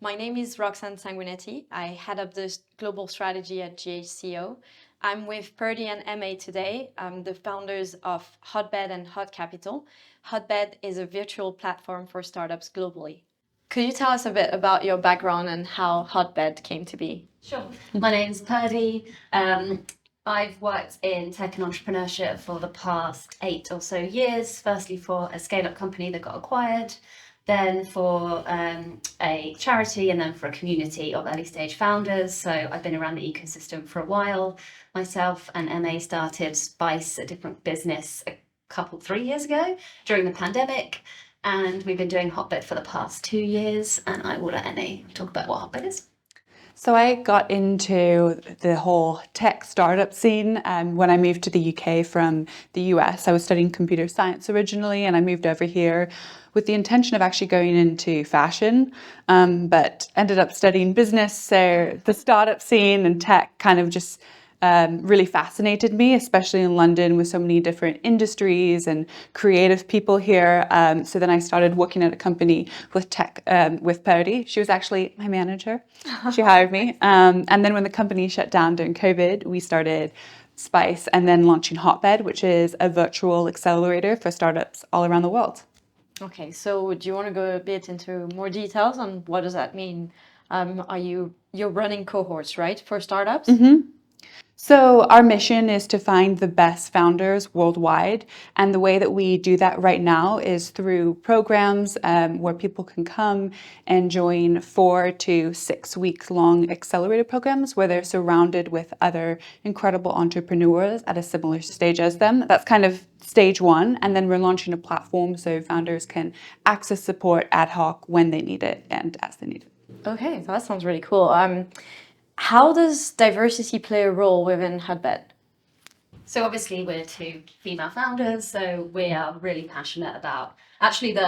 My name is Roxane Sanguinetti. I head up the global strategy at GHCO. I'm with Perdie and MA today. I'm the founders of Hotbed and Hot Capital. Hotbed is a virtual platform for startups globally. Could you tell us a bit about your background and how Hotbed came to be? Sure. My name's Perdie. I've worked in tech and entrepreneurship for the past 8 or so years, firstly for a scale-up company that got acquired, then for a charity, and then for a community of early stage founders. So I've been around the ecosystem for a while. Myself and MA started Spice, a different business, 3 years ago during the pandemic. And we've been doing Hotbed for the past 2 years, and I will let MA talk about what Hotbed is. So I got into the whole tech startup scene when I moved to the UK from the US. I was studying computer science originally, and I moved over here with the intention of actually going into fashion, but ended up studying business. So the startup scene and tech kind of just really fascinated me, especially in London with so many different industries and creative people here. So then I started working at a company with tech with Perdie. She was actually my manager. She hired me. And then when the company shut down during COVID, we started Spice and then launching Hotbed, which is a virtual accelerator for startups all around the world. Okay, so do you want to go a bit into more details on what does that mean? You're running cohorts, right, for startups? So our mission is to find the best founders worldwide. And the way that we do that right now is through programs where people can come and join 4 to 6 weeks long accelerator programs where they're surrounded with other incredible entrepreneurs at a similar stage as them. That's kind of stage one. And then we're launching a platform so founders can access support ad hoc when they need it and as they need it. Okay, that sounds really cool. How does diversity play a role within Hotbed? So obviously we're 2 female founders, so we are really passionate about actually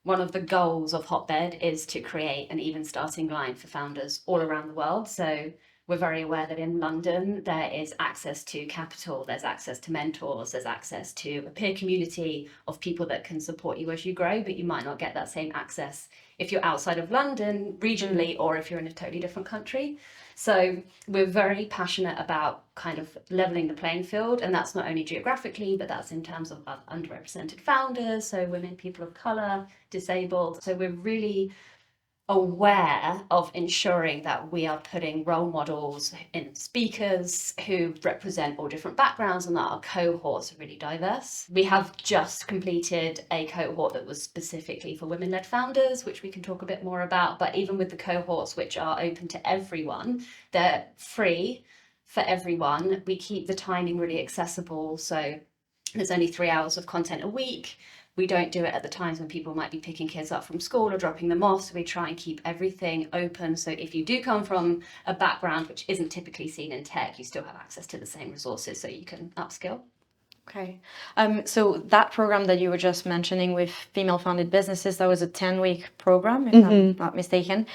one of the goals of Hotbed is to create an even starting line for founders all around the world. So we're very aware that in London there is access to capital, there's access to mentors, there's access to a peer community of people that can support you as you grow, but you might not get that same access if you're outside of London regionally or if you're in a totally different country. So we're very passionate about kind of leveling the playing field, and that's not only geographically, but that's in terms of underrepresented founders, so women, people of color, disabled. So we're really aware of ensuring that we are putting role models in speakers who represent all different backgrounds and that our cohorts are really diverse. We have just completed a cohort that was specifically for women-led founders, which we can talk a bit more about, but even with the cohorts which are open to everyone, they're free for everyone. We keep the timing really accessible, so there's only 3 hours of content a week. We don't do it at the times when people might be picking kids up from school or dropping them off. So we try and keep everything open. So if you do come from a background which isn't typically seen in tech, you still have access to the same resources so you can upskill. Okay. So that program that you were just mentioning with female-founded businesses, that was a 10-week program, if I'm not mistaken.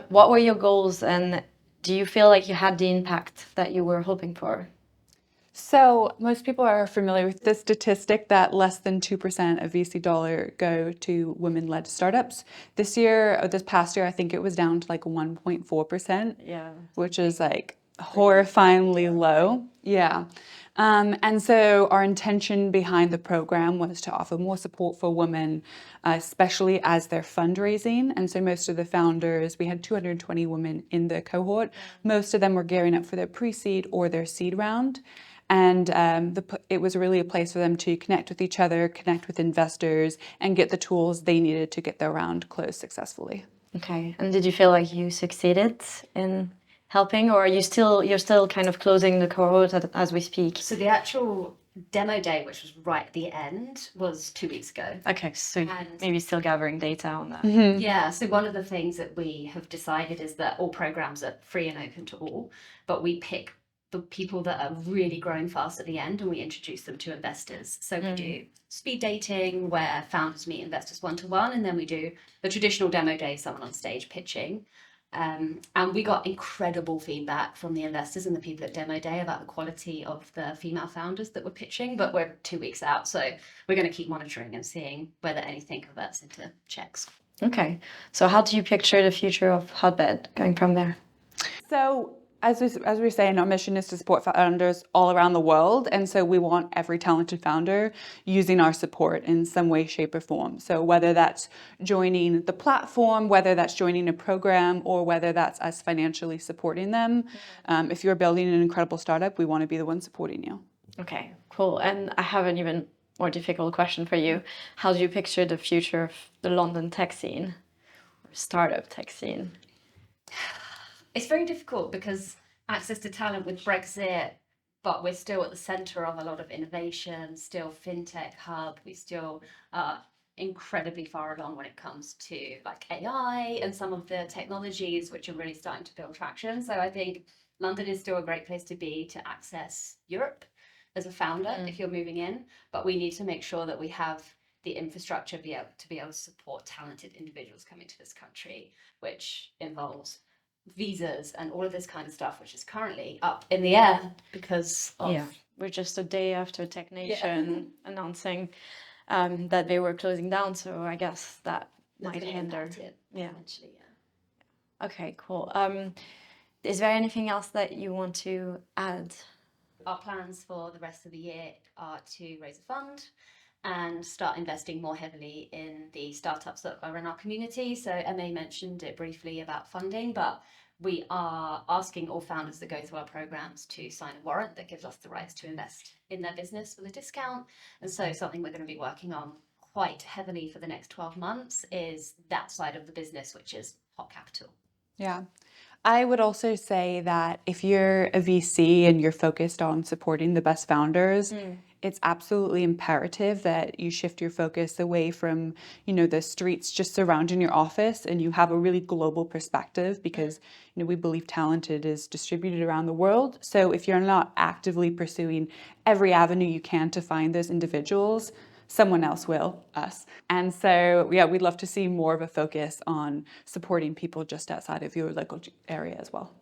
What were your goals, and do you feel like you had the impact that you were hoping for? So most people are familiar with the statistic that less than 2% of VC dollar go to women-led startups. This past year, I think it was down to like 1.4%, Yeah. which is like horrifyingly low. Yeah. And so our intention behind the program was to offer more support for women, especially as they're fundraising. And so most of the founders, we had 220 women in the cohort. Most of them were gearing up for their pre-seed or their seed round. And it was really a place for them to connect with each other, connect with investors, and get the tools they needed to get their round closed successfully. Okay. And did you feel like you succeeded in helping, or you're still kind of closing the cohort as we speak? So the actual demo day, which was right at the end, was 2 weeks ago. Okay, so maybe still gathering data on that. Yeah, so one of the things that we have decided is that all programs are free and open to all, but we pick the people that are really growing fast at the end and we introduce them to investors. So we do speed dating where founders meet investors one-to-one, and then we do the traditional demo day, someone on stage pitching. And we got incredible feedback from the investors and the people at demo day about the quality of the female founders that were pitching, but we're 2 weeks out, so we're going to keep monitoring and seeing whether anything converts into checks. Okay. So how do you picture the future of Hotbed going from there? So as we were saying, our mission is to support founders all around the world. And so we want every talented founder using our support in some way, shape, or form. So whether that's joining the platform, whether that's joining a program, or whether that's us financially supporting them. If you're building an incredible startup, we want to be the one supporting you. Okay, cool. And I have an even more difficult question for you. How do you picture the future of the London tech scene, or startup tech scene? It's very difficult because access to talent with Brexit, but we're still at the center of a lot of innovation, still fintech hub. We still are incredibly far along when it comes to like AI and some of the technologies which are really starting to build traction. So I think London is still a great place to be to access Europe as a founder if you're moving in, but we need to make sure that we have the infrastructure to be able to support talented individuals coming to this country, which involves visas and all of this kind of stuff, which is currently up in the air because of We're just a day after Tech Nation announcing that they were closing down, so I guess that might hinder. Eventually, Okay, cool. Is there anything else that you want to add? Our plans for the rest of the year are to raise a fund and start investing more heavily in the startups that are in our community. So MA mentioned it briefly about funding, but we are asking all founders that go through our programs to sign a warrant that gives us the rights to invest in their business with a discount. And so something we're going to be working on quite heavily for the next 12 months is that side of the business, which is hot capital. Yeah. I would also say that if you're a VC and you're focused on supporting the best founders, it's absolutely imperative that you shift your focus away from, the streets just surrounding your office and you have a really global perspective because, we believe talented is distributed around the world. So if you're not actively pursuing every avenue you can to find those individuals, someone else will, us. And so, we'd love to see more of a focus on supporting people just outside of your local area as well.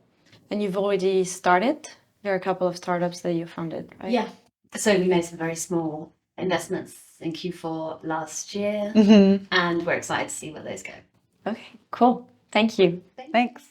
And you've already started? There are a couple of startups that you funded, right? Yeah. So we made some very small investments in Q4 last year, and we're excited to see where those go. Okay, cool. Thank you. Thanks.